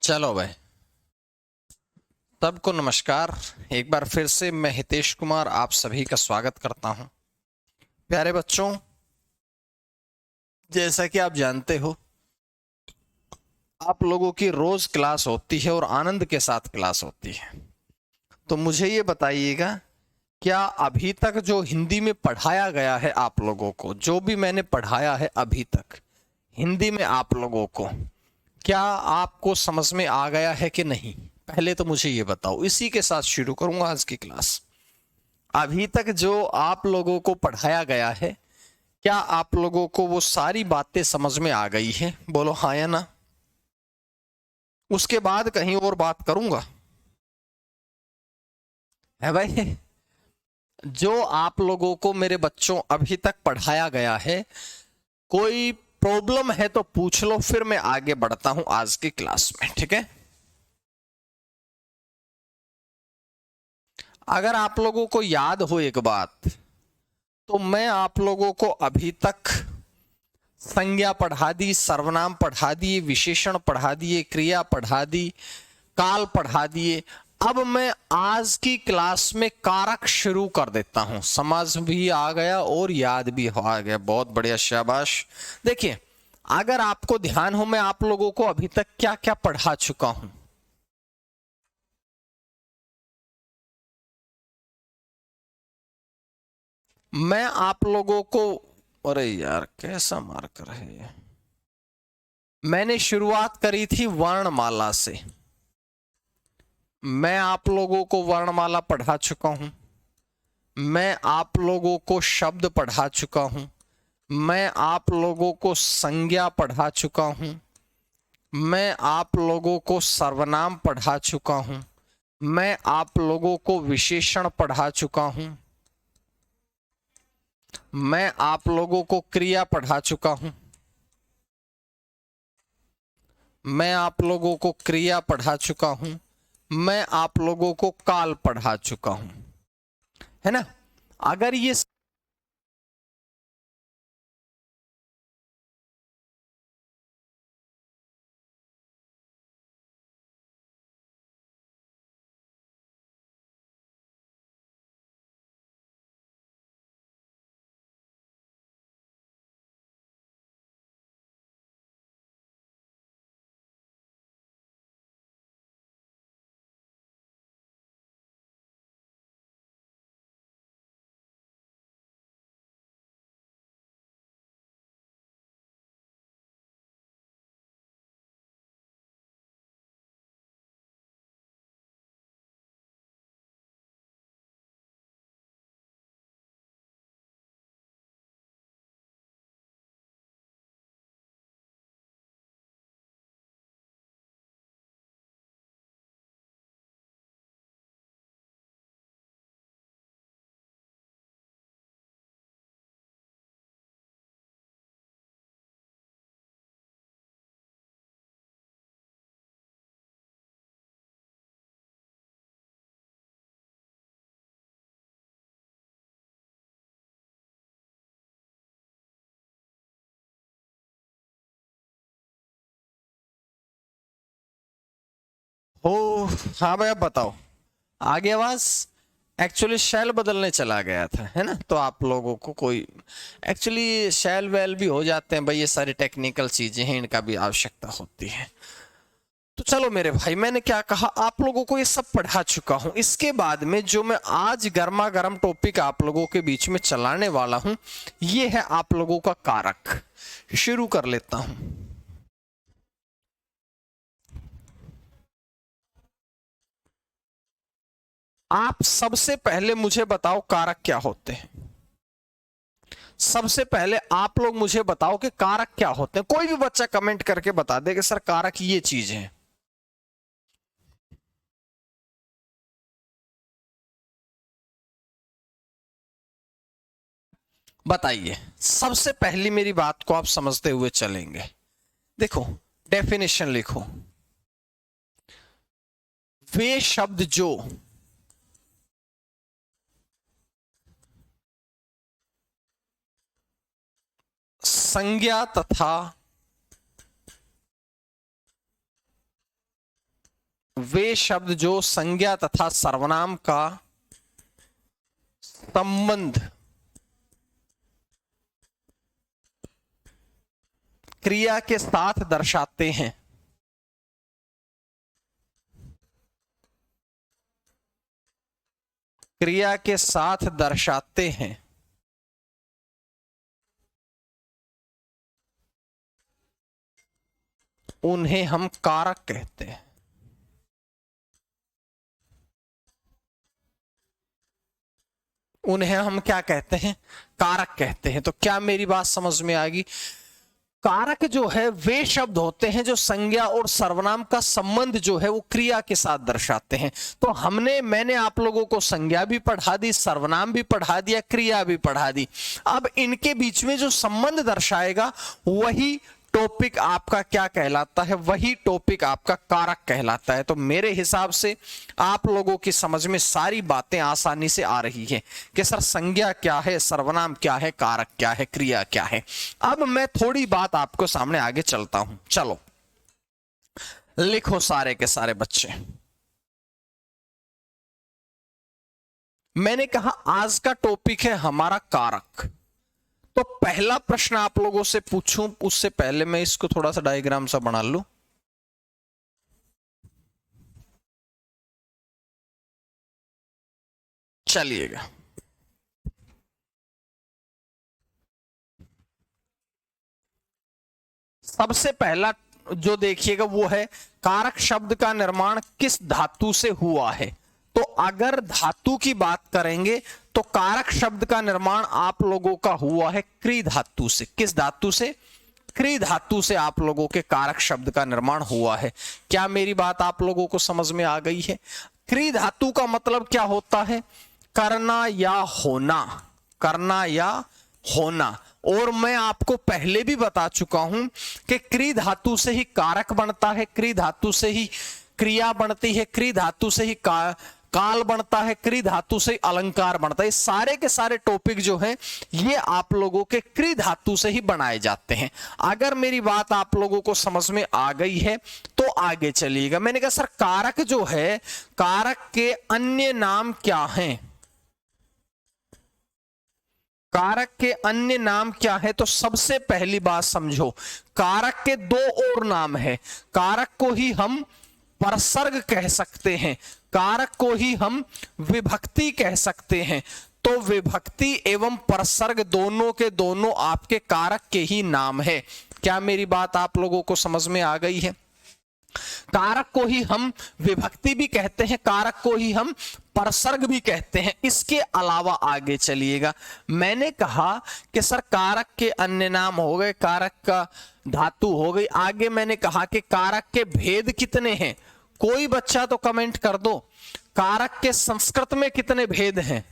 चलो भाई, सबको नमस्कार। एक बार फिर से मैं हितेश कुमार आप सभी का स्वागत करता हूं। प्यारे बच्चों, जैसा कि आप जानते हो, आप लोगों की रोज क्लास होती है और आनंद के साथ क्लास होती है। तो मुझे ये बताइएगा, क्या अभी तक जो हिंदी में पढ़ाया गया है आप लोगों को, जो भी मैंने पढ़ाया है अभी तक हिंदी में आप लोगों को, क्या आपको समझ में आ गया है कि नहीं? पहले तो मुझे ये बताओ। इसी के साथ शुरू करूंगा आज की क्लास। अभी तक जो आप लोगों को पढ़ाया गया है, क्या आप लोगों को वो सारी बातें समझ में आ गई है? बोलो हाँ या ना। उसके बाद कहीं और बात करूंगा, है भाई। जो आप लोगों को मेरे बच्चों अभी तक पढ़ाया गया है, कोई प्रॉब्लम है तो पूछ लो, फिर मैं आगे बढ़ता हूं आज की क्लास में, ठीक है? अगर आप लोगों को याद हो एक बात, तो मैं आप लोगों को अभी तक संज्ञा पढ़ा दी, सर्वनाम पढ़ा दिए, विशेषण पढ़ा दिए, क्रिया पढ़ा दी, काल पढ़ा दिए। अब मैं आज की क्लास में कारक शुरू कर देता हूं। समझ भी आ गया और याद भी आ गया, बहुत बढ़िया, शाबाश। देखिए, अगर आपको ध्यान हो, मैं आप लोगों को अभी तक क्या क्या पढ़ा चुका हूं। मैं आप लोगों को, अरे यार कैसा मार्कर है ये। मैंने शुरुआत करी थी वर्णमाला से। मैं आप लोगों को वर्णमाला पढ़ा चुका हूं। मैं आप लोगों को शब्द पढ़ा चुका हूं। मैं आप लोगों को संज्ञा पढ़ा चुका हूं। मैं आप लोगों को सर्वनाम पढ़ा चुका हूं। मैं आप लोगों को विशेषण पढ़ा चुका हूं। मैं आप लोगों को क्रिया पढ़ा चुका हूं। मैं आप लोगों को क्रिया पढ़ा चुका हूं। मैं आप लोगों को काल पढ़ा चुका हूं, है ना? अगर ये हो, हाँ भाई, आप बताओ। आगे आवाज। एक्चुअली शैल बदलने चला गया था, है ना? तो आप लोगों को कोई एक्चुअली शैल वैल भी हो जाते हैं भाई, ये सारी टेक्निकल चीजें हैं, इनका भी आवश्यकता होती है। तो चलो मेरे भाई, मैंने क्या कहा, आप लोगों को ये सब पढ़ा चुका हूं। इसके बाद में जो मैं आज गर्मा गर्म टॉपिक आप लोगों के बीच में चलाने वाला हूं, ये है आप लोगों का कारक। शुरू कर लेता हूं। आप सबसे पहले मुझे बताओ, कारक क्या होते हैं? सबसे पहले आप लोग मुझे बताओ कि कारक क्या होते हैं। कोई भी बच्चा कमेंट करके बता दे कि सर कारक ये चीज है। बताइए। सबसे पहली मेरी बात को आप समझते हुए चलेंगे। देखो, डेफिनेशन लिखो। वे शब्द जो संज्ञा तथा वे शब्द जो संज्ञा तथा सर्वनाम का संबंध क्रिया के साथ दर्शाते हैं, क्रिया के साथ दर्शाते हैं, उन्हें हम कारक कहते हैं। उन्हें हम क्या कहते हैं? कारक कहते हैं। तो क्या मेरी बात समझ में आ गई? कारक जो है वे शब्द होते हैं जो संज्ञा और सर्वनाम का संबंध जो है वो क्रिया के साथ दर्शाते हैं। तो मैंने आप लोगों को संज्ञा भी पढ़ा दी, सर्वनाम भी पढ़ा दिया, क्रिया भी पढ़ा दी। अब इनके बीच में जो संबंध दर्शाएगा वही टॉपिक आपका क्या कहलाता है? वही टॉपिक आपका कारक कहलाता है। तो मेरे हिसाब से आप लोगों की समझ में सारी बातें आसानी से आ रही है कि सर संज्ञा क्या है, सर्वनाम क्या है, कारक क्या है, क्रिया क्या है। अब मैं थोड़ी बात आपको सामने आगे चलता हूं। चलो लिखो सारे के सारे बच्चे। मैंने कहा आज का टॉपिक है हमारा कारक। तो पहला प्रश्न आप लोगों से पूछूं उससे पहले मैं इसको थोड़ा सा डायग्राम सा बना लूं। चलिएगा, सबसे पहला जो देखिएगा वो है कारक शब्द का निर्माण किस धातु से हुआ है। तो अगर धातु की बात करेंगे तो कारक शब्द का निर्माण आप लोगों का हुआ है क्री धातु से। किस धातु से? क्री धातु से आप लोगों के कारक शब्द का निर्माण हुआ है। क्या मेरी बात आप लोगों को समझ में आ गई है? क्री धातु का मतलब क्या होता है? करना या होना, करना या होना। और मैं आपको पहले भी बता चुका हूं कि क्री धातु से ही कारक बनता है, क्री धातु से ही क्रिया बनती है, क्री धातु से ही काल बनता है, क्री धातु से अलंकार बनता है। सारे के सारे टॉपिक जो हैं ये आप लोगों के क्री धातु से ही बनाए जाते हैं। अगर मेरी बात आप लोगों को समझ में आ गई है तो आगे चलिएगा। मैंने कहा सर कारक जो है, कारक के अन्य नाम क्या हैं? कारक के अन्य नाम क्या है? तो सबसे पहली बात समझो, कारक के दो और नाम है। कारक को ही हम परसर्ग कह सकते हैं, कारक को ही हम विभक्ति कह सकते हैं। तो विभक्ति एवं परसर्ग दोनों के दोनों आपके कारक के ही नाम है। क्या मेरी बात आप लोगों को समझ में आ गई है? कारक को ही हम विभक्ति भी कहते हैं, कारक को ही हम परसर्ग भी कहते हैं। इसके अलावा आगे चलिएगा, मैंने कहा कि सर कारक के अन्य नाम हो गए, कारक का धातु हो गई। आगे मैंने कहा कि कारक के भेद कितने हैं? कोई बच्चा तो कमेंट कर दो, कारक के संस्कृत में कितने भेद हैं?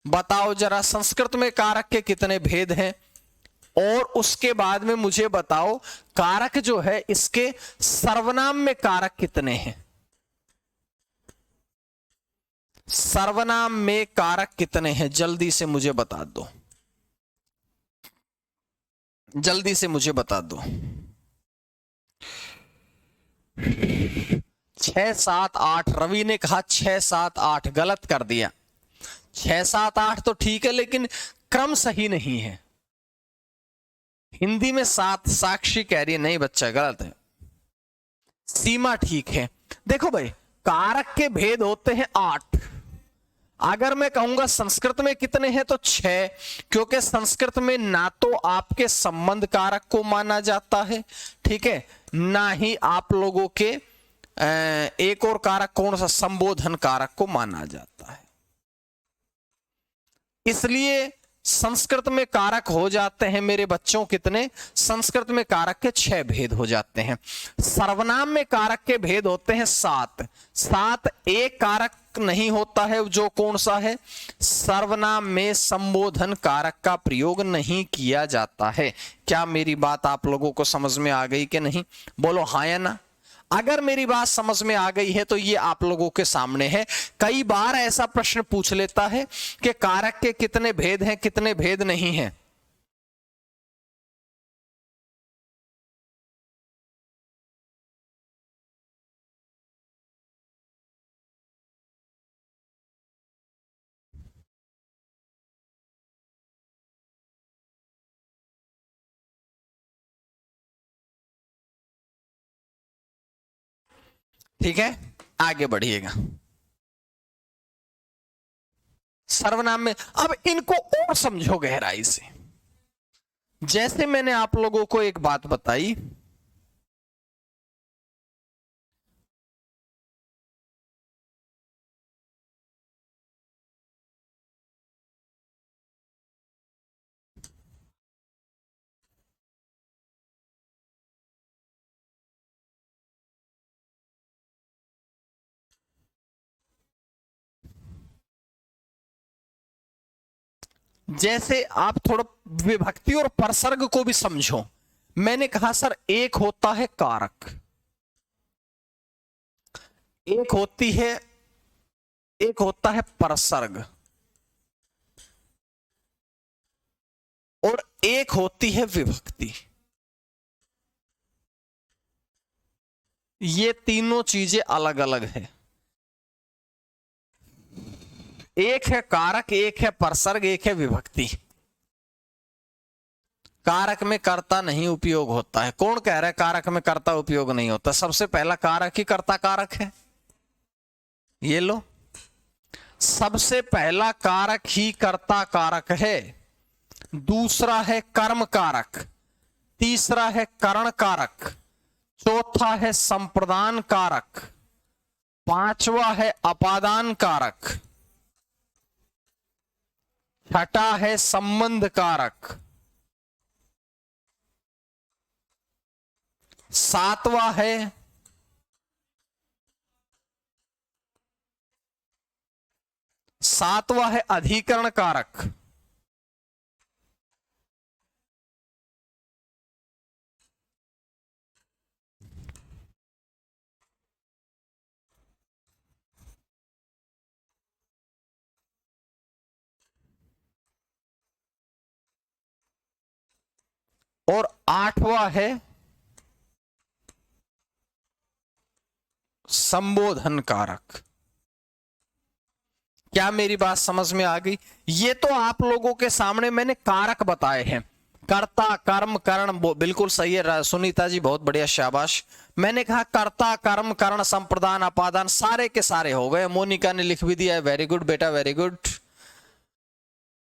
बताओ जरा, संस्कृत में कारक के कितने भेद हैं? और उसके बाद में मुझे बताओ कारक जो है इसके सर्वनाम में कारक कितने हैं? सर्वनाम में कारक कितने हैं? जल्दी से मुझे बता दो, जल्दी से मुझे बता दो। 6, 7, 8। रवि ने कहा 6, 7, 8। गलत कर दिया। 6, 7, 8 तो ठीक है लेकिन क्रम सही नहीं है। हिंदी में 7, साक्षी कह रही है नहीं बच्चा गलत है। सीमा ठीक है। देखो भाई कारक के भेद होते हैं 8। अगर मैं कहूंगा संस्कृत में कितने हैं तो 6, क्योंकि संस्कृत में ना तो आपके संबंध कारक को माना जाता है, ठीक है, ना ही आप लोगों के एक और कारक कौन सा, संबोधन कारक को माना जाता है। इसलिए संस्कृत में कारक हो जाते हैं मेरे बच्चों कितने? संस्कृत में कारक के 6 भेद हो जाते हैं। सर्वनाम में कारक के भेद होते हैं 7। 7 एक कारक नहीं होता है, जो कौन सा है? सर्वनाम में संबोधन कारक का प्रयोग नहीं किया जाता है। क्या मेरी बात आप लोगों को समझ में आ गई कि नहीं? बोलो हाँ या ना। अगर मेरी बात समझ में आ गई है तो ये आप लोगों के सामने है। कई बार ऐसा प्रश्न पूछ लेता है कि कारक के कितने भेद हैं, कितने भेद नहीं हैं। ठीक है, आगे बढ़िएगा। सर्वनाम में अब इनको और समझो गहराई से। जैसे मैंने आप लोगों को एक बात बताई, जैसे आप थोड़ा विभक्ति और परसर्ग को भी समझो। मैंने कहा सर एक होता है कारक, एक होता है परसर्ग, और एक होती है विभक्ति। ये तीनों चीजें अलग अलग है। एक है कारक, एक है परसर्ग, एक है विभक्ति। कारक में कर्ता नहीं उपयोग होता है। कौन कह रहा है कारक में कर्ता उपयोग नहीं होता? सबसे पहला कारक ही कर्ता कारक है। ये लो, सबसे पहला कारक ही कर्ता कारक है, दूसरा है कर्म कारक, तीसरा है करण कारक, चौथा है संप्रदान कारक, पांचवा है अपादान कारक, छठा है संबंध कारक, सातवां है अधिकरण कारक, और आठवां है संबोधन कारक। क्या मेरी बात समझ में आ गई? ये तो आप लोगों के सामने मैंने कारक बताए हैं, कर्ता कर्म करण। बिल्कुल सही है सुनीता जी, बहुत बढ़िया, शाबाश। मैंने कहा कर्ता कर्म करण संप्रदान अपादान सारे के सारे हो गए। मोनिका ने लिख भी दिया है, वेरी गुड बेटा, वेरी गुड।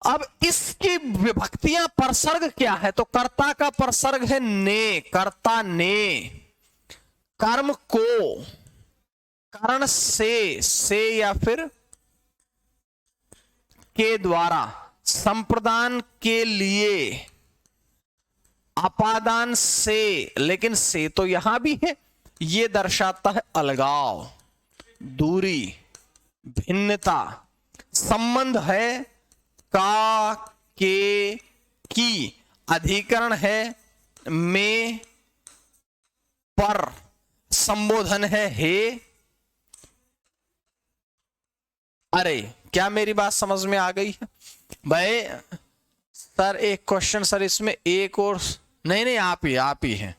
अब इसकी विभक्तियां परसर्ग क्या है? तो कर्ता का परसर्ग है ने, कर्ता ने, कर्म को, करण से या फिर के द्वारा, संप्रदान के लिए, अपादान से, लेकिन से तो यहां भी है, ये दर्शाता है अलगाव, दूरी, भिन्नता। संबंध है का, के, की, अधिकरण है में, पर, संबोधन है हे। अरे क्या मेरी बात समझ में आ गई है भाई? सर एक क्वेश्चन सर, इसमें एक और नहीं, आप ही हैं,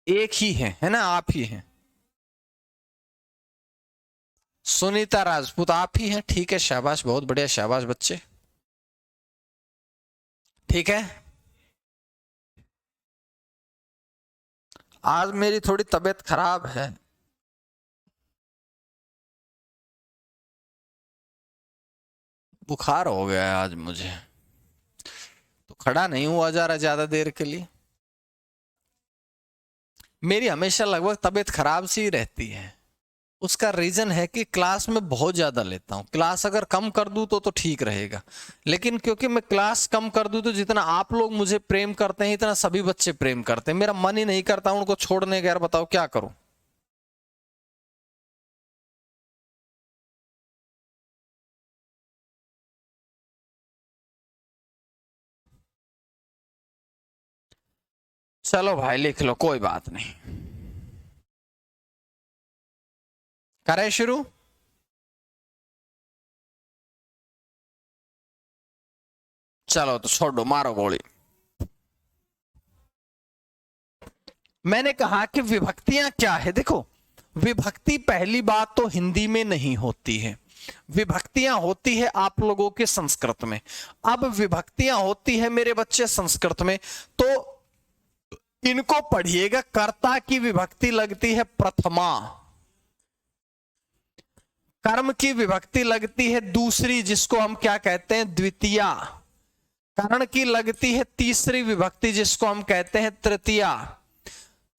एक ही है ना, आप ही हैं। सुनीता राजपूत आप ही हैं, ठीक है, शाबाश, बहुत बढ़िया, शाबाश बच्चे, ठीक है। आज मेरी थोड़ी तबीयत खराब है, बुखार हो गया है आज मुझे, तो खड़ा नहीं हुआ जा रहा ज्यादा देर के लिए। मेरी हमेशा लगभग तबीयत खराब सी ही रहती है। उसका रीजन है कि क्लास में बहुत ज्यादा लेता हूं। क्लास अगर कम कर दूं तो ठीक रहेगा, लेकिन क्योंकि मैं क्लास कम कर दूं तो जितना आप लोग मुझे प्रेम करते हैं इतना सभी बच्चे प्रेम करते हैं। मेरा मन ही नहीं करता उनको छोड़ने का। यार बताओ क्या करूं? चलो भाई लिख लो, कोई बात नहीं, करें शुरू। चलो तो छोड़ो, मारो गोली। मैंने कहा कि विभक्तियां क्या है। देखो, विभक्ति पहली बात तो हिंदी में नहीं होती है, विभक्तियां होती है आप लोगों के संस्कृत में। अब विभक्तियां होती है मेरे बच्चे संस्कृत में, तो इनको पढ़िएगा। कर्ता की विभक्ति लगती है प्रथमा, कर्म की विभक्ति लगती है दूसरी, जिसको हम क्या कहते हैं, द्वितीया। करण की लगती है तीसरी विभक्ति, जिसको हम कहते हैं तृतीया।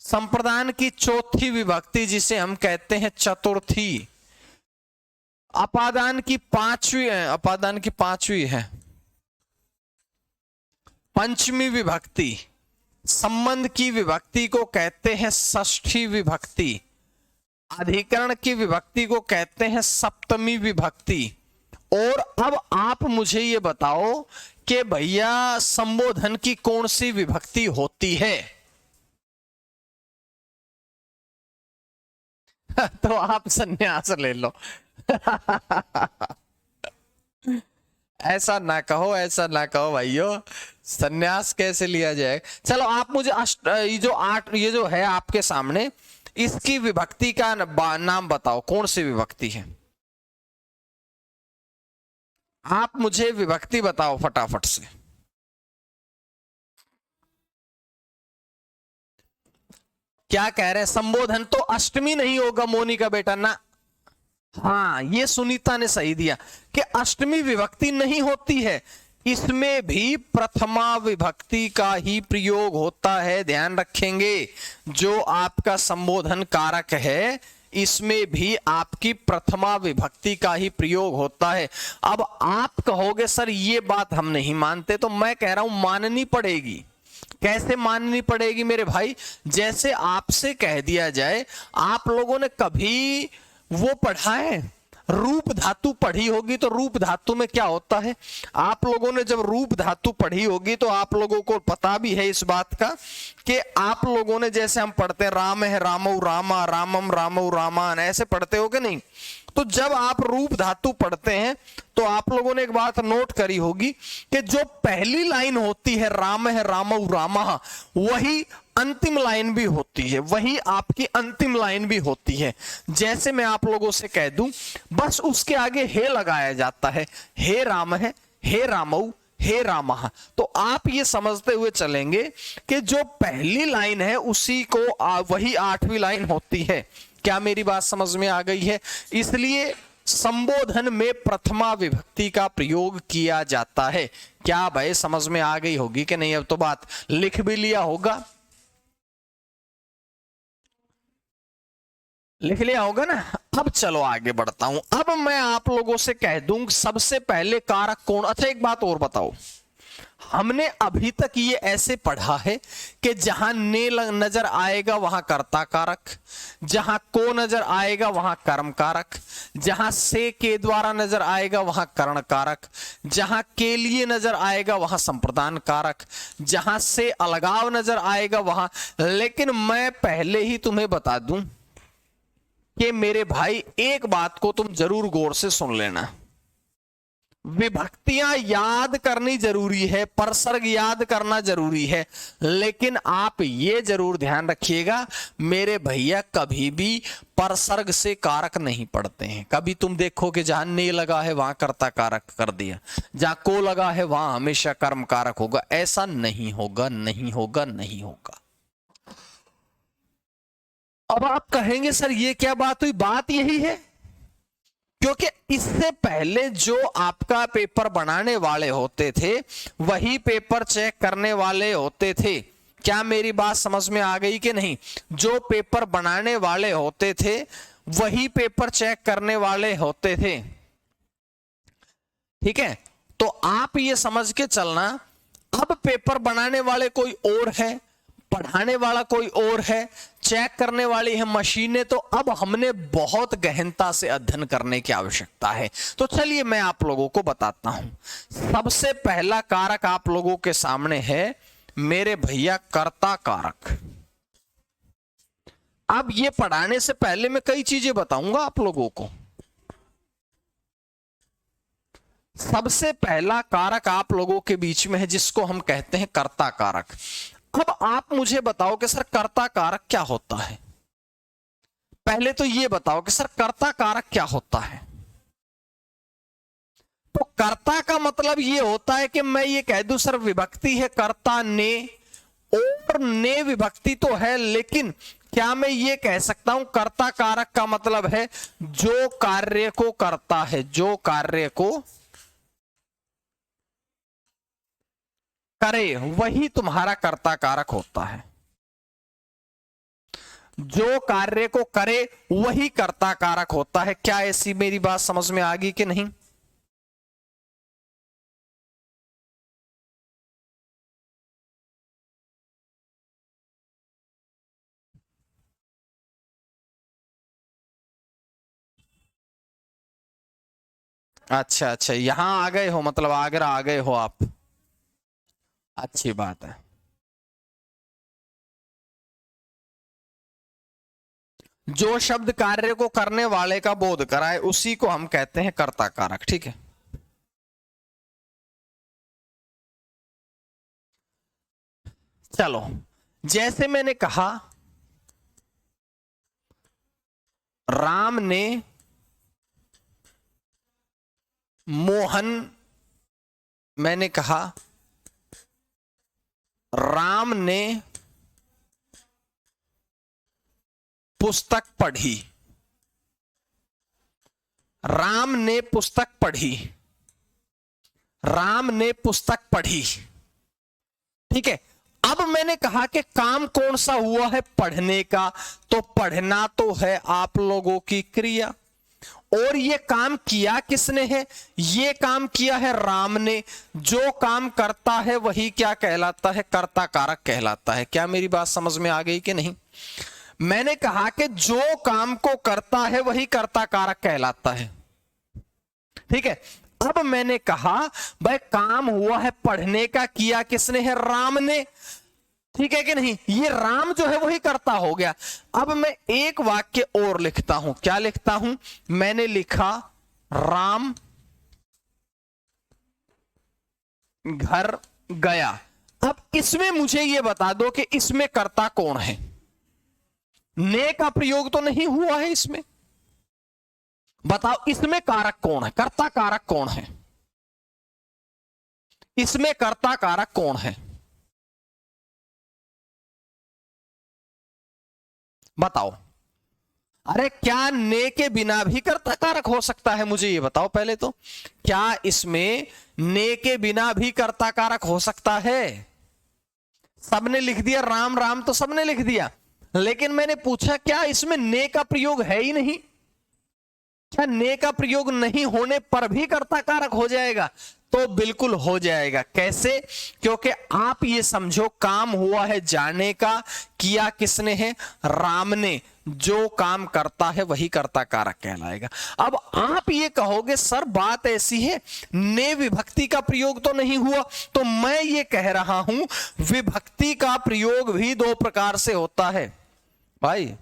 संप्रदान की चौथी विभक्ति, जिसे हम कहते हैं चतुर्थी। अपादान की पांचवी है, अपादान की पांचवी है पंचमी विभक्ति। संबंध की विभक्ति को कहते हैं षष्ठी विभक्ति। अधिकरण की विभक्ति को कहते हैं सप्तमी विभक्ति। और अब आप मुझे ये बताओ कि भैया संबोधन की कौन सी विभक्ति होती है? तो आप संन्यास ले लो। ऐसा ना कहो, ऐसा ना कहो भाइयों, संन्यास कैसे लिया जाए। चलो आप मुझे ये जो है आपके सामने, इसकी विभक्ति का नाम बताओ, कौन सी विभक्ति है? आप मुझे विभक्ति बताओ फटाफट से। क्या कह रहे हैं? संबोधन तो अष्टमी नहीं होगा मोनी का बेटा ना। हाँ, ये सुनीता ने सही दिया कि अष्टमी विभक्ति नहीं होती है, इसमें भी प्रथमा विभक्ति का ही प्रयोग होता है। ध्यान रखेंगे, जो आपका संबोधन कारक है इसमें भी आपकी प्रथमा विभक्ति का ही प्रयोग होता है। अब आप कहोगे सर ये बात हम नहीं मानते, तो मैं कह रहा हूं माननी पड़ेगी। कैसे माननी पड़ेगी मेरे भाई? जैसे आपसे कह दिया जाए, आप लोगों ने कभी वो पढ़ा है, रूप धातु पढ़ी होगी, तो रूप धातु में क्या होता है? आप लोगों ने जब रूप धातु पढ़ी होगी तो आप लोगों को पता भी है इस बात का कि आप लोगों ने, जैसे हम पढ़ते हैं राम है रामौ रामा, रामम रामौ रामान, ऐसे पढ़ते हो कि नहीं? तो जब आप रूप धातु पढ़ते हैं तो आप लोगों ने एक बात नोट करी होगी कि जो पहली लाइन होती है राम है रामौ रामा, वही अंतिम लाइन भी होती है, वही आपकी अंतिम लाइन भी होती है। जैसे मैं आप लोगों से कह दूं, बस उसके आगे हे लगाया जाता है, हे राम है, हे रामौ, हे रामा। तो आप ये समझते हुए चलेंगे कि जो पहली लाइन है उसी को वही आठवीं लाइन होती है। क्या मेरी बात समझ में आ गई है? इसलिए संबोधन में प्रथमा विभक्ति का प्रयोग किया जाता है। क्या भाई समझ में आ गई होगी कि नहीं? अब तो बात लिख भी लिया होगा, लिख लिया होगा ना। अब चलो आगे बढ़ता हूं। अब मैं आप लोगों से कह दूं सबसे पहले कारक कौन। अच्छा एक बात और बताओ, हमने अभी तक ये ऐसे पढ़ा है कि जहां ने नजर आएगा वहां कर्ता कारक, जहां को नजर आएगा वहां कर्म कारक, जहां से के द्वारा नजर आएगा वहां कर्ण कारक, जहां के लिए नजर आएगा वहां संप्रदान कारक, जहां से अलगाव नजर आएगा वहां। लेकिन मैं पहले ही तुम्हें बता दूं कि मेरे भाई एक बात को तुम जरूर गौर से सुन लेना। विभक्तियां याद करनी जरूरी है, परसर्ग याद करना जरूरी है, लेकिन आप ये जरूर ध्यान रखिएगा मेरे भैया, कभी भी परसर्ग से कारक नहीं पढ़ते हैं। कभी तुम देखो कि जहां ने लगा है वहां कर्ता कारक कर दिया, जहां को लगा है वहां हमेशा कर्म कारक होगा। ऐसा नहीं होगा, नहीं होगा, नहीं होगा। अब आप कहेंगे सर ये क्या बात हुई? बात यही है क्योंकि इससे पहले जो आपका पेपर बनाने वाले होते थे वही पेपर चेक करने वाले होते थे। क्या मेरी बात समझ में आ गई कि नहीं? जो पेपर बनाने वाले होते थे वही पेपर चेक करने वाले होते थे। ठीक है, तो आप ये समझ के चलना, अब पेपर बनाने वाले कोई और है, पढ़ाने वाला कोई और है, चेक करने वाली है मशीनें। तो अब हमने बहुत गहनता से अध्ययन करने की आवश्यकता है। तो चलिए मैं आप लोगों को बताता हूं। सबसे पहला कारक आप लोगों के सामने है मेरे भैया कर्ता कारक। अब ये पढ़ाने से पहले मैं कई चीजें बताऊंगा आप लोगों को। सबसे पहला कारक आप लोगों के बीच में है जिसको हम कहते हैं कर्ता कारक। अब आप मुझे बताओ कि सर कर्ता कारक क्या होता है? पहले तो ये बताओ कि सर कर्ता कारक क्या होता है? तो कर्ता का मतलब ये होता है कि मैं ये कह दूं सर विभक्ति है कर्ता ने, और ने विभक्ति तो है लेकिन क्या मैं ये कह सकता हूं कर्ता कारक का मतलब है जो कार्य को करता है, जो कार्य को करे वही तुम्हारा कर्ता कारक होता है, जो कार्य को करे वही कर्ता कारक होता है। क्या ऐसी मेरी बात समझ में आ गई कि नहीं? अच्छा अच्छा, यहां आ गए हो, मतलब आगरा आ गए हो आप, अच्छी बात है। जो शब्द कार्य को करने वाले का बोध कराए उसी को हम कहते हैं कर्ता कारक, ठीक है। चलो, जैसे मैंने कहा राम ने मोहन, मैंने कहा राम ने पुस्तक पढ़ी, राम ने पुस्तक पढ़ी, राम ने पुस्तक पढ़ी, ठीक है। अब मैंने कहा कि काम कौन सा हुआ है? पढ़ने का। तो पढ़ना तो है आप लोगों की क्रिया, और ये काम किया किसने है? ये काम किया है राम ने। जो काम करता है वही क्या कहलाता है? कर्ता कारक कहलाता है। क्या मेरी बात समझ में आ गई कि नहीं? मैंने कहा कि जो काम को करता है वही कर्ता कारक कहलाता है, ठीक है। अब मैंने कहा भाई काम हुआ है पढ़ने का, किया किसने है? राम ने, ठीक है कि नहीं? ये राम जो है वही कर्ता हो गया। अब मैं एक वाक्य और लिखता हूं। क्या लिखता हूं? मैंने लिखा राम घर गया। अब इसमें मुझे ये बता दो कि इसमें कर्ता कौन है? ने का प्रयोग तो नहीं हुआ है इसमें। बताओ इसमें कारक कौन है? कर्ता कारक कौन है इसमें? कर्ता कारक कौन है? बताओ। अरे क्या ने के बिना भी कर्ता कारक हो सकता है? मुझे ये बताओ पहले तो, क्या इसमें ने के बिना भी कर्ता कारक हो सकता है? सबने लिख दिया राम राम, तो सबने लिख दिया, लेकिन मैंने पूछा क्या इसमें ने का प्रयोग है ही नहीं? क्या ने का प्रयोग नहीं होने पर भी कर्ता कारक हो जाएगा? तो बिल्कुल हो जाएगा। कैसे? क्योंकि आप ये समझो काम हुआ है जाने का, किया किसने है? राम ने। जो काम करता है वही कर्ता कारक कहलाएगा। अब आप ये कहोगे सर बात ऐसी है, ने विभक्ति का प्रयोग तो नहीं हुआ। तो मैं ये कह रहा हूं विभक्ति का प्रयोग भी दो प्रकार से होता है भाई।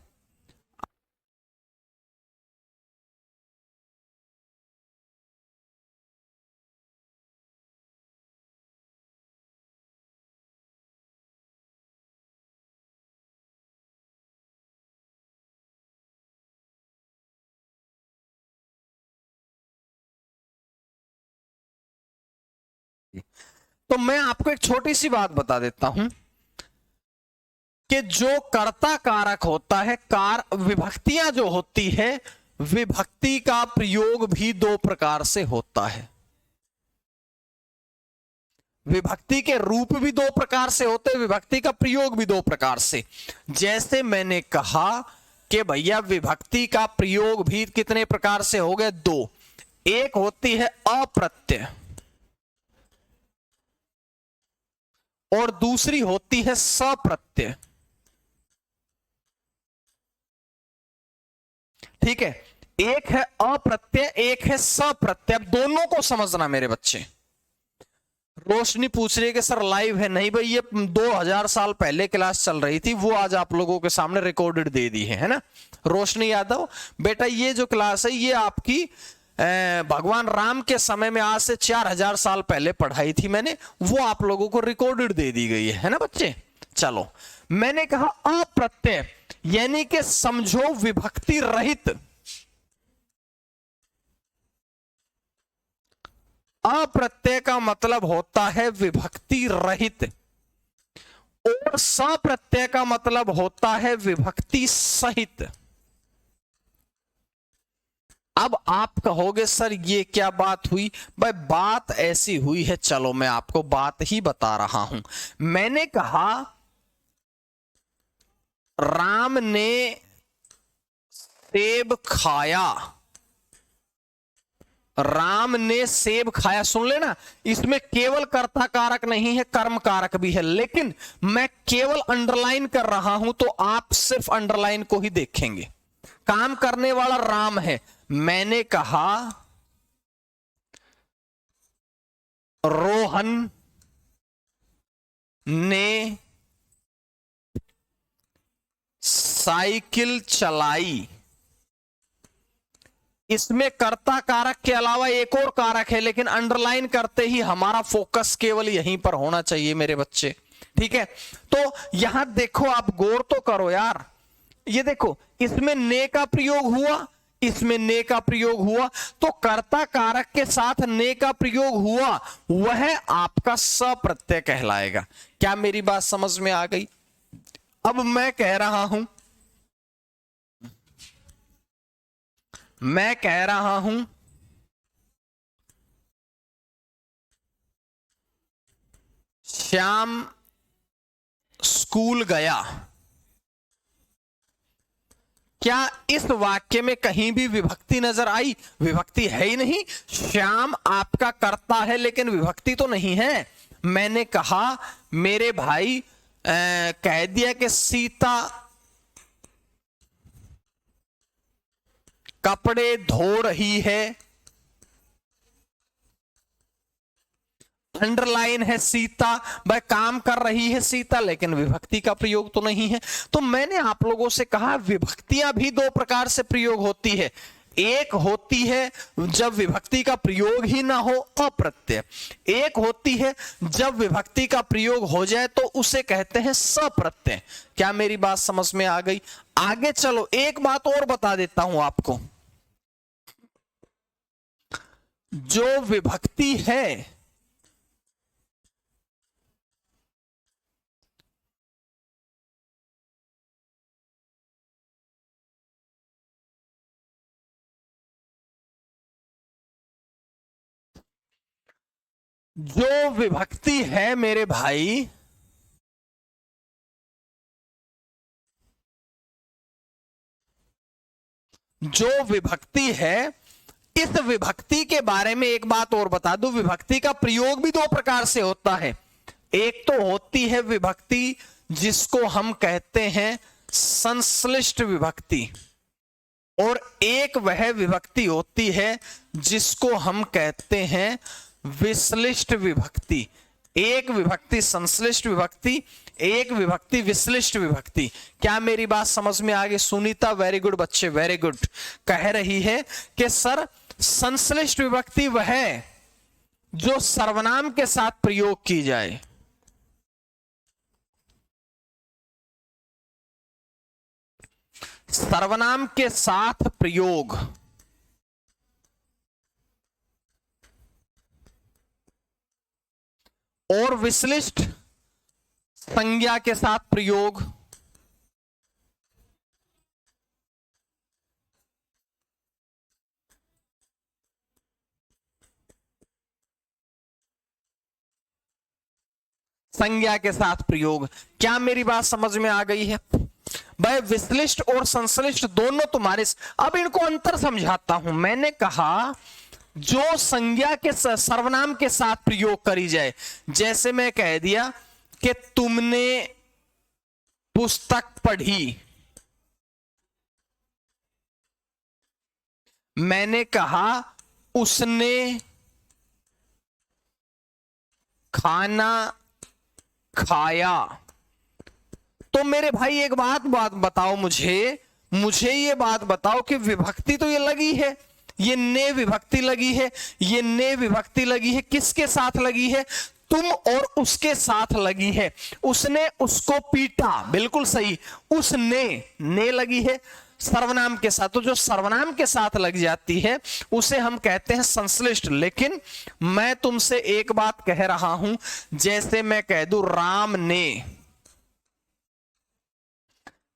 तो मैं आपको एक छोटी सी बात बता देता हूं कि जो कर्ता कारक होता है, विभक्तियां जो होती है, विभक्ति का प्रयोग भी दो प्रकार से होता है। विभक्ति के रूप भी दो प्रकार से होते हैं, विभक्ति का प्रयोग भी दो प्रकार से। जैसे मैंने कहा कि भैया विभक्ति का प्रयोग भी कितने प्रकार से हो गए? दो। एक होती है अप्रत्यय और दूसरी होती है सप्रत्यय, ठीक है। एक है अप्रत्यय, एक है सप्रत्यय। अब दोनों को समझना मेरे बच्चे। रोशनी पूछ रही है कि सर लाइव है? नहीं भाई, ये 2000 साल पहले क्लास चल रही थी, वो आज आप लोगों के सामने रिकॉर्डेड दे दी है ना। रोशनी यादव बेटा, ये जो क्लास है ये आपकी भगवान राम के समय में आज से 4000 साल पहले पढ़ाई थी मैंने, वो आप लोगों को रिकॉर्डेड दे दी गई है ना बच्चे। चलो, मैंने कहा अप्रत्यय यानी कि समझो विभक्ति रहित। अप्रत्यय का मतलब होता है विभक्ति रहित। और सप्रत्यय का मतलब होता है विभक्ति सहित। अब आप कहोगे सर ये क्या बात हुई? भाई बात ऐसी हुई है, चलो मैं आपको बात ही बता रहा हूं। मैंने कहा राम ने सेब खाया, राम ने सेब खाया, सुन लेना, इसमें केवल कर्ता कारक नहीं है, कर्म कारक भी है, लेकिन मैं केवल अंडरलाइन कर रहा हूं तो आप सिर्फ अंडरलाइन को ही देखेंगे। काम करने वाला राम है। मैंने कहा रोहन ने साइकिल चलाई, इसमें कर्ता कारक के अलावा एक और कारक है, लेकिन अंडरलाइन करते ही हमारा फोकस केवल यहीं पर होना चाहिए मेरे बच्चे, ठीक है? तो यहां देखो, आप गौर तो करो यार, ये देखो, इसमें ने का प्रयोग हुआ, इसमें ने का प्रयोग हुआ, तो कर्ता कारक के साथ ने का प्रयोग हुआ, वह आपका सप्रत्यय कहलाएगा। क्या मेरी बात समझ में आ गई? अब मैं कह रहा हूं श्याम स्कूल गया। क्या इस वाक्य में कहीं भी विभक्ति नजर आई? विभक्ति है ही नहीं। श्याम आपका कर्ता है, लेकिन विभक्ति तो नहीं है। मैंने कहा मेरे भाई कह दिया कि सीता कपड़े धो रही है, अंडरलाइन है सीता, वह काम कर रही है सीता, लेकिन विभक्ति का प्रयोग तो नहीं है। तो मैंने आप लोगों से कहा विभक्तियां भी दो प्रकार से प्रयोग होती है। एक होती है जब विभक्ति का प्रयोग ही ना हो, अप्रत्यय। एक होती है जब विभक्ति का प्रयोग हो जाए तो उसे कहते हैं सप्रत्यय। क्या मेरी बात समझ में आ गई? आगे चलो, एक बात और बता देता हूं आपको। जो विभक्ति है, जो विभक्ति है मेरे भाई, जो विभक्ति है, इस विभक्ति के बारे में एक बात और बता दूं, विभक्ति का प्रयोग भी दो प्रकार से होता है। एक तो होती है विभक्ति जिसको हम कहते हैं संश्लिष्ट विभक्ति, और एक वह विभक्ति होती है जिसको हम कहते हैं विश्लिष्ट विभक्ति। एक विभक्ति संश्लिष्ट विभक्ति, एक विभक्ति विश्लिष्ट विभक्ति। क्या मेरी बात समझ में आ गई? सुनीता वेरी गुड बच्चे, वेरी गुड। कह रही है कि सर संश्लिष्ट विभक्ति वह है जो सर्वनाम के साथ प्रयोग की जाए। सर्वनाम के साथ प्रयोग, और विश्लिष्ट संज्ञा के साथ प्रयोग। संज्ञा के साथ प्रयोग। क्या मेरी बात समझ में आ गई है? भाई विश्लिष्ट और संश्लिष्ट दोनों तुम्हारे। अब इनको अंतर समझाता हूं। मैंने कहा जो संज्ञा के सर्वनाम के साथ प्रयोग करी जाए, जैसे मैं कह दिया कि तुमने पुस्तक पढ़ी, मैंने कहा उसने खाना खाया। तो मेरे भाई एक बात बताओ, मुझे ये बात बताओ कि विभक्ति तो ये लगी है, ये ने विभक्ति लगी है, ये ने विभक्ति लगी है, किसके साथ लगी है? तुम और उसके साथ लगी है। उसने उसको पीटा, बिल्कुल सही। उसने ने लगी है सर्वनाम के साथ, तो जो सर्वनाम के साथ लग जाती है उसे हम कहते हैं संश्लिष्ट। लेकिन मैं तुमसे एक बात कह रहा हूं, जैसे मैं कह दूं राम ने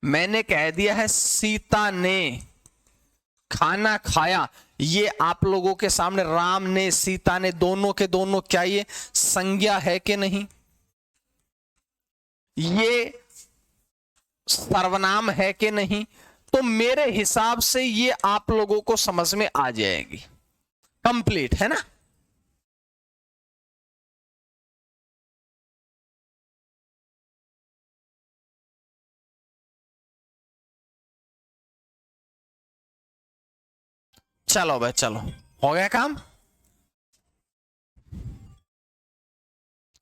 मैंने कह दिया है सीता ने खाना खाया, ये आप लोगों के सामने राम ने सीता ने दोनों के दोनों क्या ये संज्ञा है कि नहीं? ये सर्वनाम है कि नहीं? तो मेरे हिसाब से ये आप लोगों को समझ में आ जाएगी, कंप्लीट है ना। चलो भाई चलो, हो गया काम।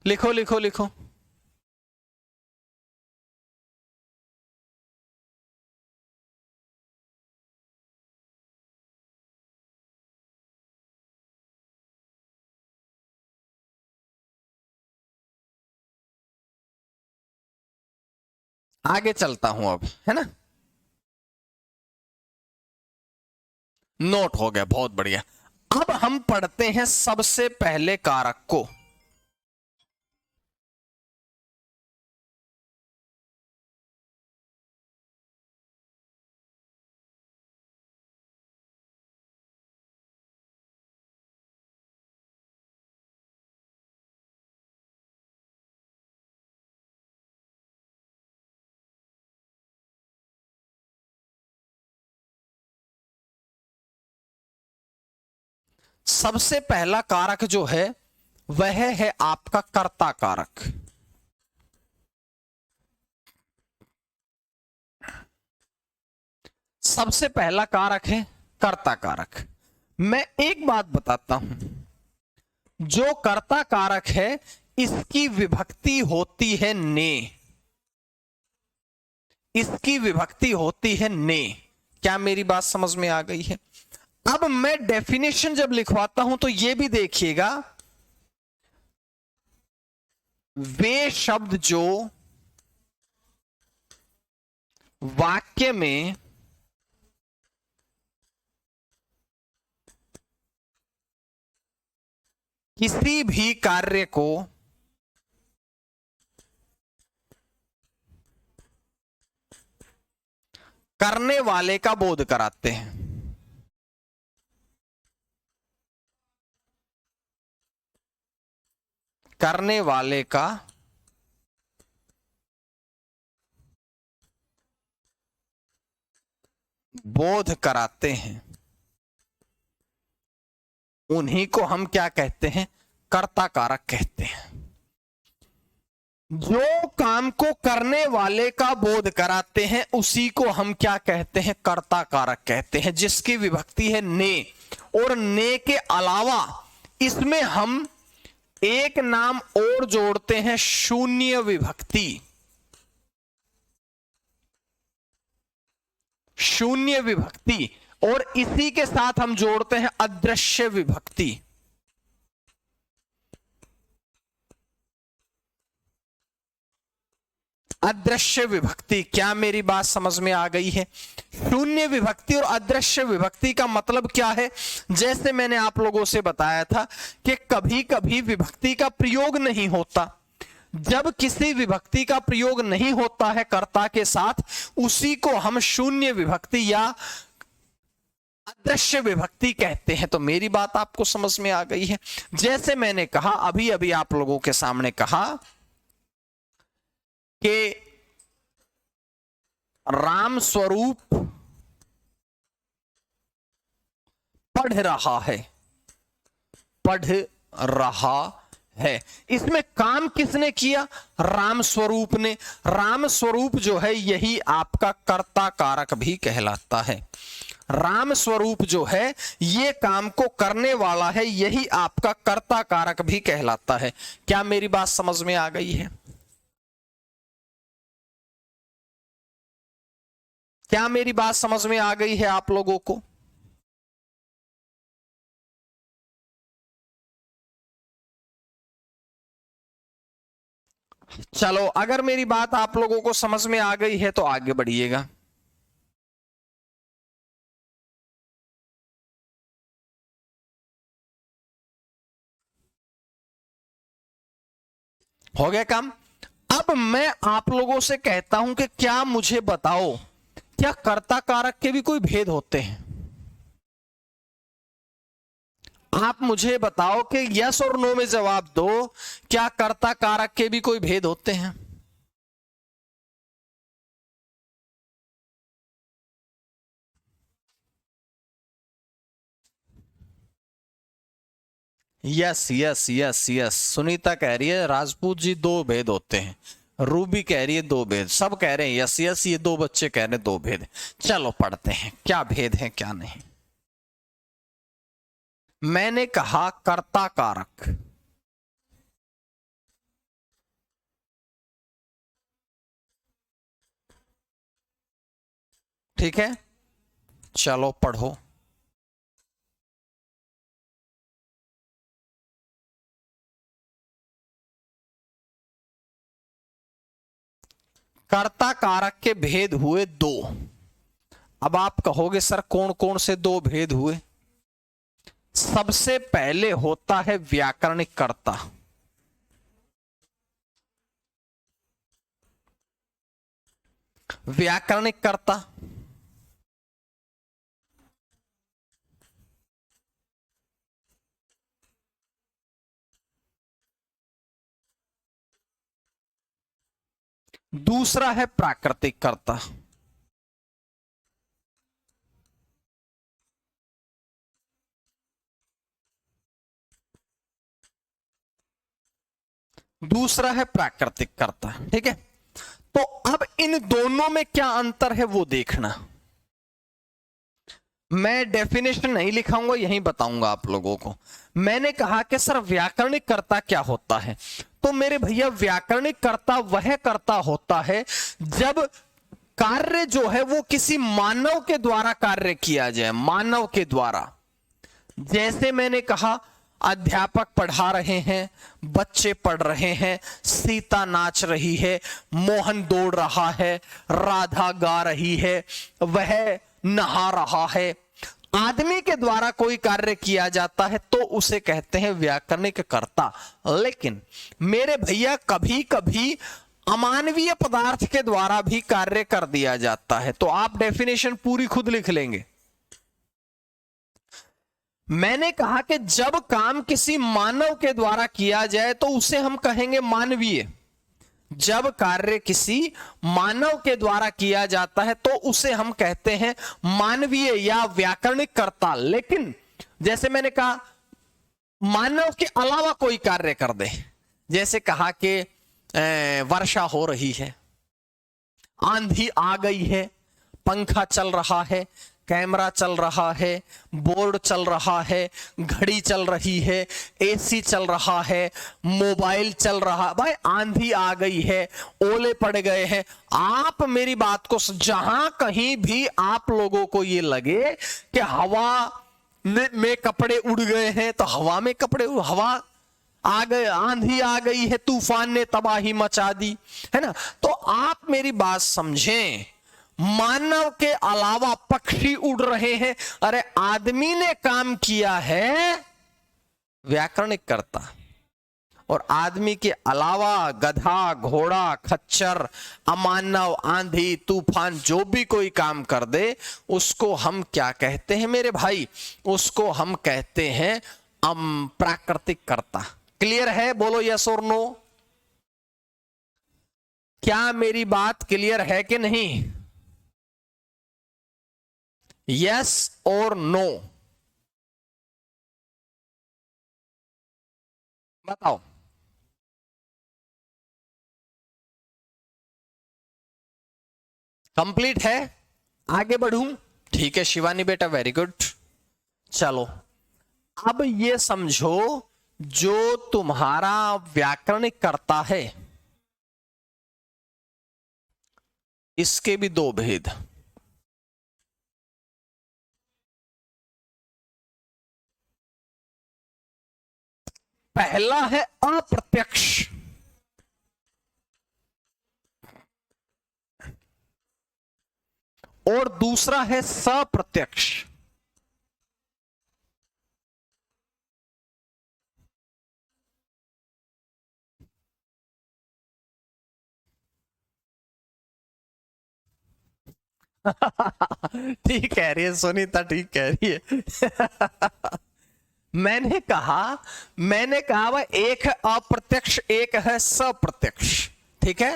लिखो लिखो लिखो। आगे चलता हूं अब, है ना। नोट हो गया, बहुत बढ़िया। अब हम पढ़ते हैं सबसे पहले कारक को। सबसे पहला कारक जो है वह है आपका कर्ता कारक। सबसे पहला कारक है कर्ता कारक। मैं एक बात बताता हूं, जो कर्ता कारक है इसकी विभक्ति होती है ने, इसकी विभक्ति होती है ने। क्या मेरी बात समझ में आ गई है? अब मैं डेफिनेशन जब लिखवाता हूं तो यह भी देखिएगा, वे शब्द जो वाक्य में किसी भी कार्य को करने वाले का बोध कराते हैं, करने वाले का बोध कराते हैं, उन्हीं को हम क्या कहते हैं? कर्ता कारक कहते हैं। जो काम को करने वाले का बोध कराते हैं उसी को हम क्या कहते हैं? कर्ता कारक कहते हैं, जिसकी विभक्ति है ने। और ने के अलावा इसमें हम एक नाम और जोड़ते हैं, शून्य विभक्ति। शून्य विभक्ति, और इसी के साथ हम जोड़ते हैं अदृश्य विभक्ति। अदृश्य विभक्ति। क्या मेरी बात समझ में आ गई है? शून्य विभक्ति और अदृश्य विभक्ति का मतलब क्या है? जैसे मैंने आप लोगों से बताया था कि कभी कभी विभक्ति का प्रयोग नहीं होता। जब किसी विभक्ति का प्रयोग नहीं होता है कर्ता के साथ, उसी को हम शून्य विभक्ति या अदृश्य विभक्ति कहते हैं। तो मेरी बात आपको समझ में आ गई है? जैसे मैंने कहा, अभी अभी आप लोगों के सामने कहा कि राम स्वरूप पढ़ रहा है, पढ़ रहा है। इसमें काम किसने किया? राम स्वरूप ने। राम स्वरूप जो है यही आपका कर्ता कारक भी कहलाता है। राम स्वरूप जो है ये काम को करने वाला है, यही आपका कर्ता कारक भी कहलाता है। क्या मेरी बात समझ में आ गई है? क्या मेरी बात समझ में आ गई है आप लोगों को? चलो, अगर मेरी बात आप लोगों को समझ में आ गई है तो आगे बढ़िएगा। हो गया काम। अब मैं आप लोगों से कहता हूं कि क्या मुझे बताओ, क्या कर्ता कारक के भी कोई भेद होते हैं? आप मुझे बताओ कि यस और नो में जवाब दो, क्या कर्ता कारक के भी कोई भेद होते हैं? Yes yes yes yes, Sunita कह रही है राजपूत जी दो भेद होते हैं, रूबी कह रही है दो भेद, सब कह रहे हैं यस यस, ये दो बच्चे कह रहे हैं दो भेद। चलो पढ़ते हैं क्या भेद है क्या नहीं। मैंने कहा कर्ता कारक, ठीक है, चलो पढ़ो। कर्ता कारक के भेद हुए दो। अब आप कहोगे सर कौन कौन से दो भेद हुए? सबसे पहले होता है व्याकरणिक कर्ता। व्याकरणिक कर्ता, दूसरा है प्राकृतिक कर्ता। दूसरा है प्राकृतिक कर्ता, ठीक है। तो अब इन दोनों में क्या अंतर है वो देखना। मैं डेफिनेशन नहीं लिखाऊंगा, यहीं बताऊंगा आप लोगों को। मैंने कहा कि सर व्याकरणिक कर्ता क्या होता है, तो मेरे भैया व्याकरणिक कर्ता वह कर्ता होता है जब कार्य जो है वो किसी मानव के द्वारा कार्य किया जाए, मानव के द्वारा। जैसे मैंने कहा अध्यापक पढ़ा रहे हैं, बच्चे पढ़ रहे हैं, सीता नाच रही है, मोहन दौड़ रहा है, राधा गा रही है, वह नहा रहा है। आदमी के द्वारा कोई कार्य किया जाता है तो उसे कहते हैं व्याकरणिक कर्ता। लेकिन मेरे भैया कभी कभी अमानवीय पदार्थ के द्वारा भी कार्य कर दिया जाता है, तो आप डेफिनेशन पूरी खुद लिख लेंगे। मैंने कहा कि जब काम किसी मानव के द्वारा किया जाए तो उसे हम कहेंगे मानवीय। जब कार्य किसी मानव के द्वारा किया जाता है तो उसे हम कहते हैं मानवीय या व्याकरणिक कर्ता। लेकिन जैसे मैंने कहा मानव के अलावा कोई कार्य कर दे, जैसे कहा कि वर्षा हो रही है, आंधी आ गई है, पंखा चल रहा है, कैमरा चल रहा है, बोर्ड चल रहा है, घड़ी चल रही है, एसी चल रहा है, मोबाइल चल रहा, भाई आंधी आ गई है, ओले पड़ गए हैं। आप मेरी बात को, जहां कहीं भी आप लोगों को ये लगे कि हवा में कपड़े उड़ गए हैं तो हवा में कपड़े, हवा आ गए, आंधी आ गई है, तूफान ने तबाही मचा दी, है ना। तो आप मेरी बात समझें, मानव के अलावा पक्षी उड़ रहे हैं, अरे आदमी ने काम किया है, व्याकरणिक कर्ता। और आदमी के अलावा गधा, घोड़ा, खच्चर, अमानव, आंधी, तूफान जो भी कोई काम कर दे उसको हम क्या कहते हैं मेरे भाई? उसको हम कहते हैं प्राकृतिक कर्ता। क्लियर है? बोलो यस और नो। क्या मेरी बात क्लियर है कि नहीं? यस और नो बताओ। कंप्लीट है? आगे बढ़ूं? ठीक है शिवानी बेटा, वेरी गुड। चलो अब ये समझो, जो तुम्हारा व्याकरणिक कर्ता है इसके भी दो भेद। पहला है अप्रत्यक्ष और दूसरा है सप्रत्यक्ष। ठीक कह रही है सुनीता, ठीक कह रही है। मैंने कहा वह एक है अप्रत्यक्ष, एक है सप्रत्यक्ष। ठीक है,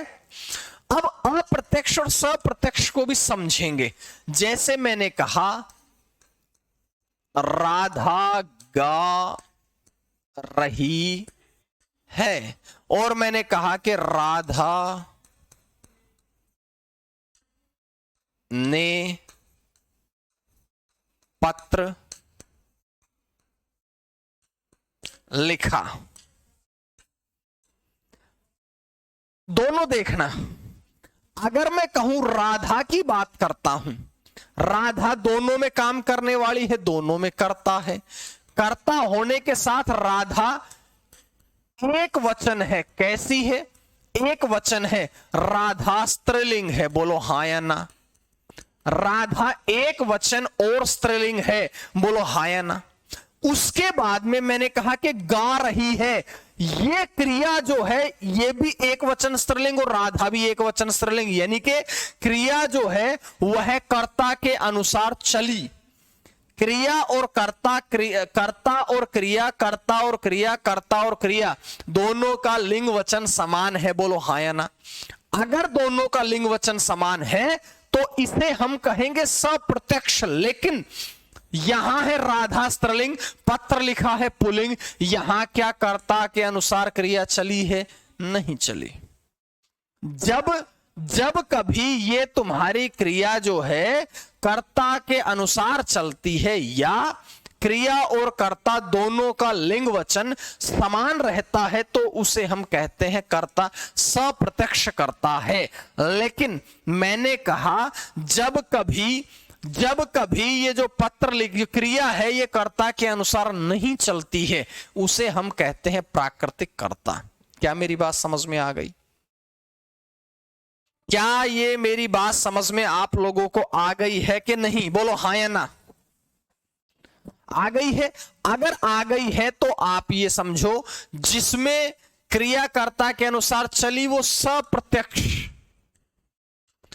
अब अप्रत्यक्ष और सप्रत्यक्ष को भी समझेंगे। जैसे मैंने कहा राधा गा रही है, और मैंने कहा कि राधा ने पत्र लिखा। दोनों देखना, अगर मैं कहूं राधा की बात करता हूं, राधा दोनों में काम करने वाली है, दोनों में करता है। कर्ता होने के साथ राधा एक वचन है, कैसी है? एक वचन है, राधा स्त्रीलिंग है, बोलो हाँ या ना। राधा एक वचन और स्त्रीलिंग है, बोलो हाँ या ना। उसके बाद में मैंने कहा कि गा रही है, ये क्रिया जो है ये भी एक वचन स्त्रीलिंग और राधा भी एक वचन स्त्रीलिंग, यानी कि क्रिया जो है वह कर्ता के अनुसार चली। क्रिया और कर्ता, कर्ता और क्रिया, कर्ता और क्रिया, कर्ता और क्रिया, दोनों का लिंग वचन समान है, बोलो हाँ या ना। अगर दोनों का लिंग वचन समान है तो इसे हम कहेंगे सप्रत्यक्ष। लेकिन यहां है राधा स्त्रीलिंग, पत्र लिखा है पुल्लिंग, यहां क्या कर्ता के अनुसार क्रिया चली है? नहीं चली। जब जब कभी ये तुम्हारी क्रिया जो है कर्ता के अनुसार चलती है, या क्रिया और कर्ता दोनों का लिंग वचन समान रहता है, तो उसे हम कहते हैं कर्ता सप्रत्यक्ष करता है। लेकिन मैंने कहा जब कभी ये जो पत्र क्रिया है ये कर्ता के अनुसार नहीं चलती है, उसे हम कहते हैं प्राकृतिक कर्ता। क्या मेरी बात समझ में आ गई? क्या ये मेरी बात समझ में आप लोगों को आ गई है कि नहीं? बोलो हाँ या ना। आ गई है? अगर आ गई है तो आप ये समझो, जिसमें क्रियाकर्ता के अनुसार चली वो सप्रत्यक्ष,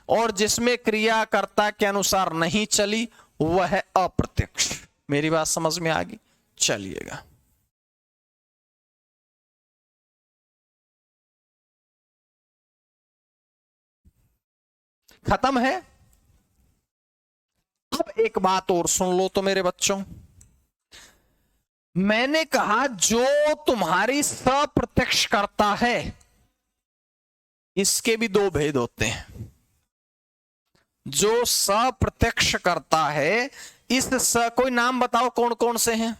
और जिसमें क्रियाकर्ता के अनुसार नहीं चली वह है अप्रत्यक्ष। मेरी बात समझ में आ गई? चलिएगा, खत्म है। अब एक बात और सुन लो तो मेरे बच्चों, मैंने कहा जो तुम्हारी सप्रत्यक्ष करता है, इसके भी दो भेद होते हैं। जो सप्रत्यक्ष करता है, इस कोई नाम बताओ कौन कौन से हैं?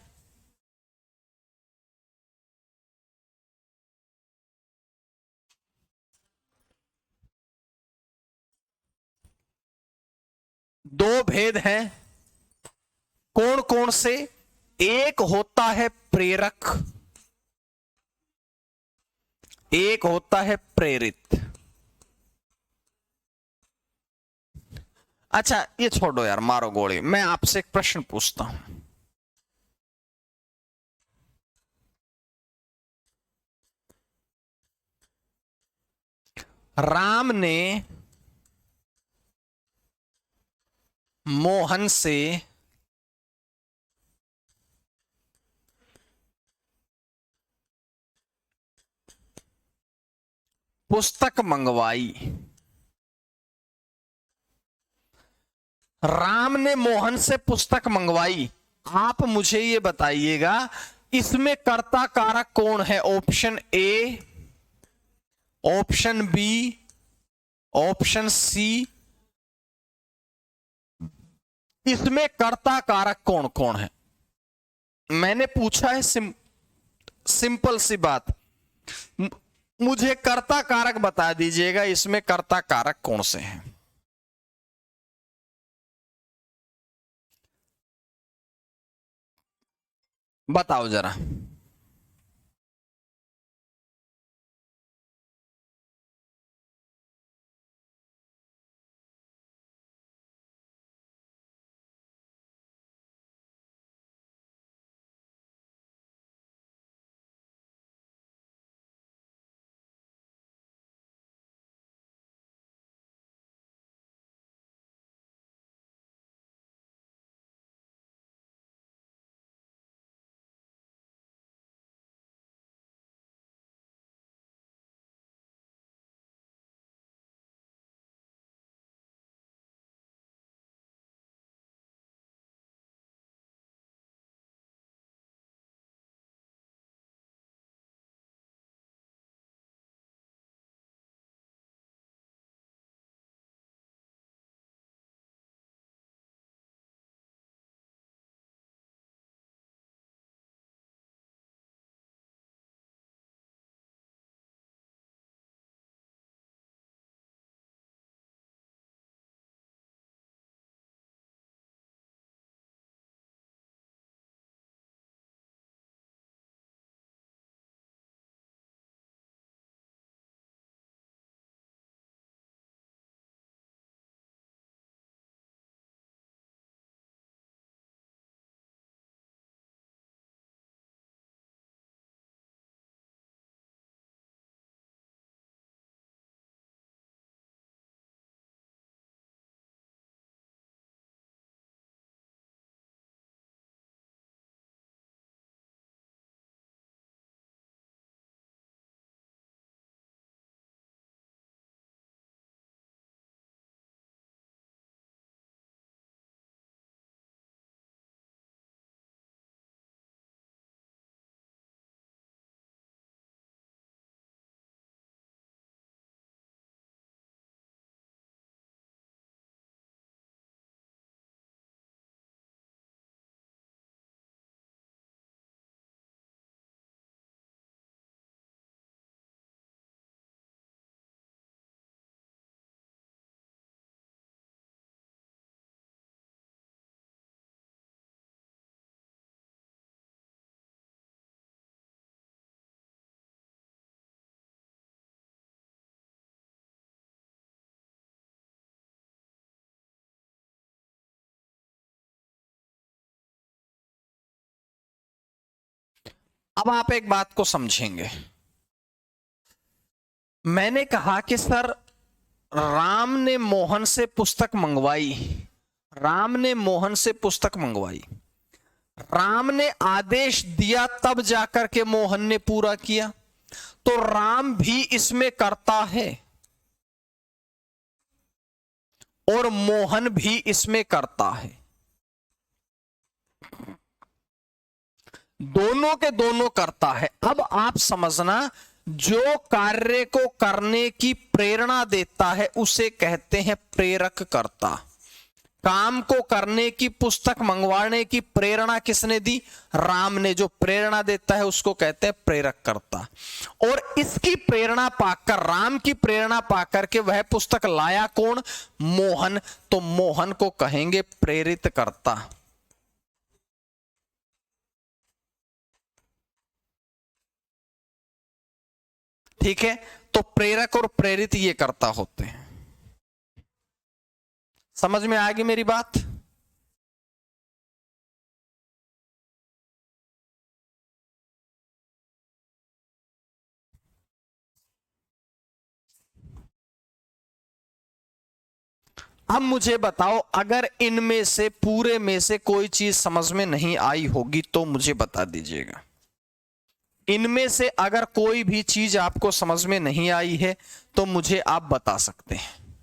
दो भेद हैं, कौन कौन से? एक होता है प्रेरक, एक होता है प्रेरित। अच्छा ये छोड़ो यार, मारो गोली। मैं आपसे एक प्रश्न पूछता हूं, राम ने मोहन से पुस्तक मंगवाई। राम ने मोहन से पुस्तक मंगवाई। आप मुझे ये बताइएगा, इसमें कर्ता कारक कौन है? Option A, option B, option C, इसमें कर्ता कारक कौन कौन है? मैंने पूछा है सिंपल सी बात, मुझे कर्ता कारक बता दीजिएगा, इसमें कर्ता कारक कौन से हैं? बताओ जरा। अब आप एक बात को समझेंगे। मैंने कहा कि सर राम ने मोहन से पुस्तक मंगवाई, राम ने मोहन से पुस्तक मंगवाई, राम ने आदेश दिया तब जाकर के मोहन ने पूरा किया, तो राम भी इसमें करता है और मोहन भी इसमें करता है। दोनों के दोनों करता है। अब आप समझना, जो कार्य को करने की प्रेरणा देता है उसे कहते हैं प्रेरक कर्ता। काम को करने की, पुस्तक मंगवाने की प्रेरणा किसने दी? राम ने। जो प्रेरणा देता है उसको कहते हैं प्रेरक कर्ता। और इसकी प्रेरणा पाकर, राम की प्रेरणा पाकर के वह पुस्तक लाया कौन? मोहन। तो मोहन को कहेंगे प्रेरित कर्ता। ठीक है, तो प्रेरक और प्रेरित ये कर्ता होते हैं। समझ में आ गई मेरी बात? अब मुझे बताओ, अगर इनमें से, पूरे में से कोई चीज समझ में नहीं आई होगी तो मुझे बता दीजिएगा। इनमें से अगर कोई भी चीज आपको समझ में नहीं आई है तो मुझे आप बता सकते हैं।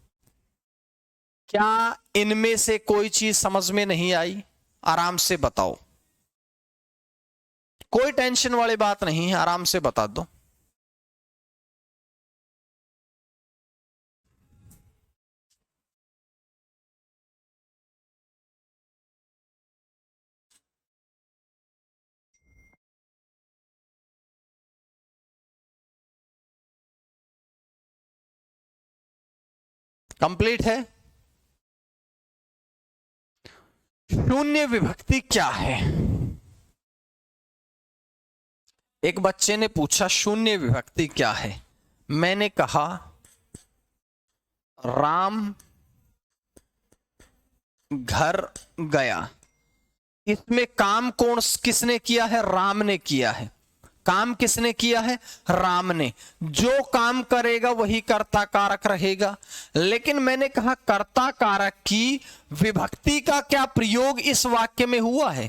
क्या इनमें से कोई चीज समझ में नहीं आई? आराम से बताओ, कोई टेंशन वाली बात नहीं है, आराम से बता दो। कंप्लीट है? शून्य विभक्ति क्या है? एक बच्चे ने पूछा शून्य विभक्ति क्या है। मैंने कहा राम घर गया। इसमें काम कौन, किसने किया है? राम ने किया है। काम किसने किया है? राम ने। जो काम करेगा वही कर्ता कारक रहेगा। लेकिन मैंने कहा कर्ता कारक की विभक्ति का क्या प्रयोग इस वाक्य में हुआ है?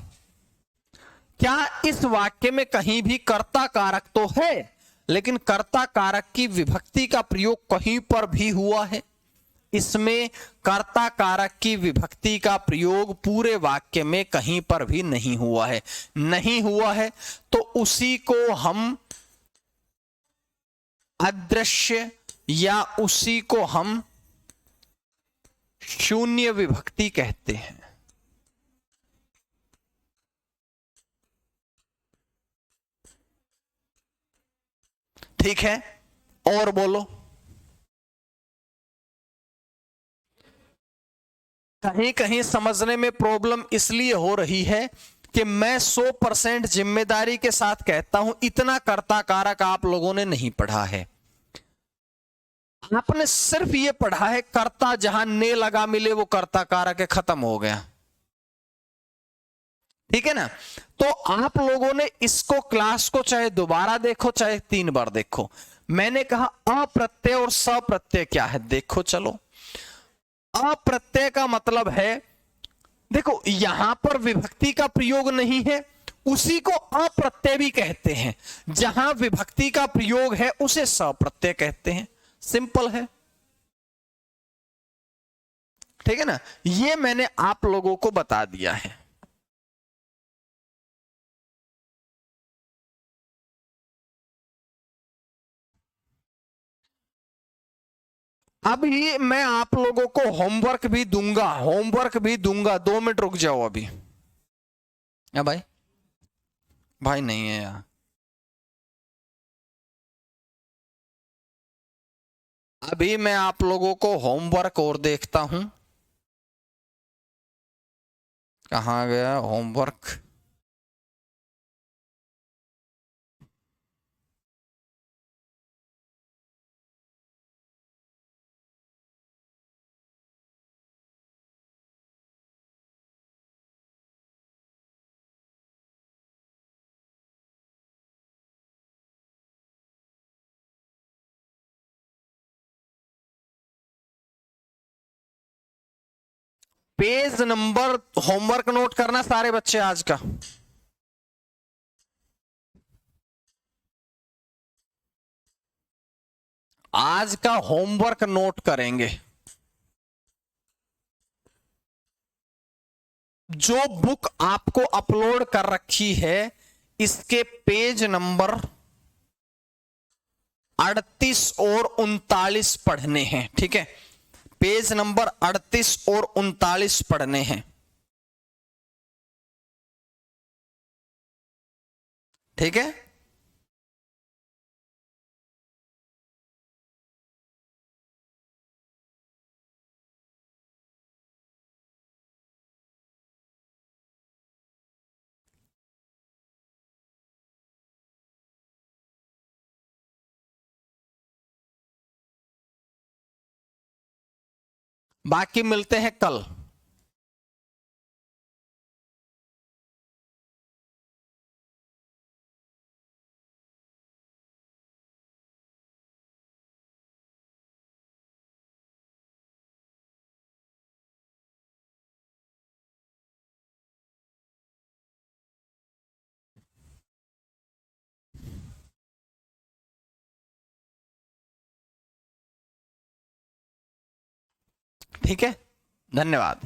क्या इस वाक्य में कहीं भी कर्ता कारक तो है, लेकिन कर्ता कारक की विभक्ति का प्रयोग कहीं पर भी हुआ है? इसमें कर्ता कारक की विभक्ति का प्रयोग पूरे वाक्य में कहीं पर भी नहीं हुआ है। नहीं हुआ है तो उसी को हम अदृश्य या उसी को हम शून्य विभक्ति कहते हैं। ठीक है, और बोलो। कहीं कहीं समझने में प्रॉब्लम इसलिए हो रही है कि मैं 100% जिम्मेदारी के साथ कहता हूं, इतना कर्ता कारक आप लोगों ने नहीं पढ़ा है। आपने सिर्फ ये पढ़ा है कर्ता जहां ने लगा मिले वो कर्ता कारक है, खत्म हो गया। ठीक है ना? तो आप लोगों ने इसको, क्लास को चाहे दोबारा देखो चाहे 3 बार देखो। मैंने कहा अप्रत्यय और सप्रत्यय क्या है, देखो चलो। अप्रत्यय का मतलब है, देखो यहां पर विभक्ति का प्रयोग नहीं है, उसी को अप्रत्यय भी कहते हैं। जहां विभक्ति का प्रयोग है उसे सप्रत्यय कहते हैं। सिंपल है। ठीक है ना? ये मैंने आप लोगों को बता दिया है। अभी मैं आप लोगों को होमवर्क भी दूंगा, होमवर्क भी दूंगा। 2 मिनट रुक जाओ अभी। या भाई, भाई नहीं है यार। अभी मैं आप लोगों को होमवर्क और देखता हूं, कहां गया homework. Page number, homework note करना सारे बच्चे आज का। आज का होमवर्क नोट करेंगे। जो बुक आपको अपलोड कर रखी है इसके पेज नंबर 38 और 39 पढ़ने हैं, ठीक है। पेज नंबर 38 और 39 पढ़ने हैं, ठीक है। बाकी मिलते हैं कल। ठीक है, धन्यवाद।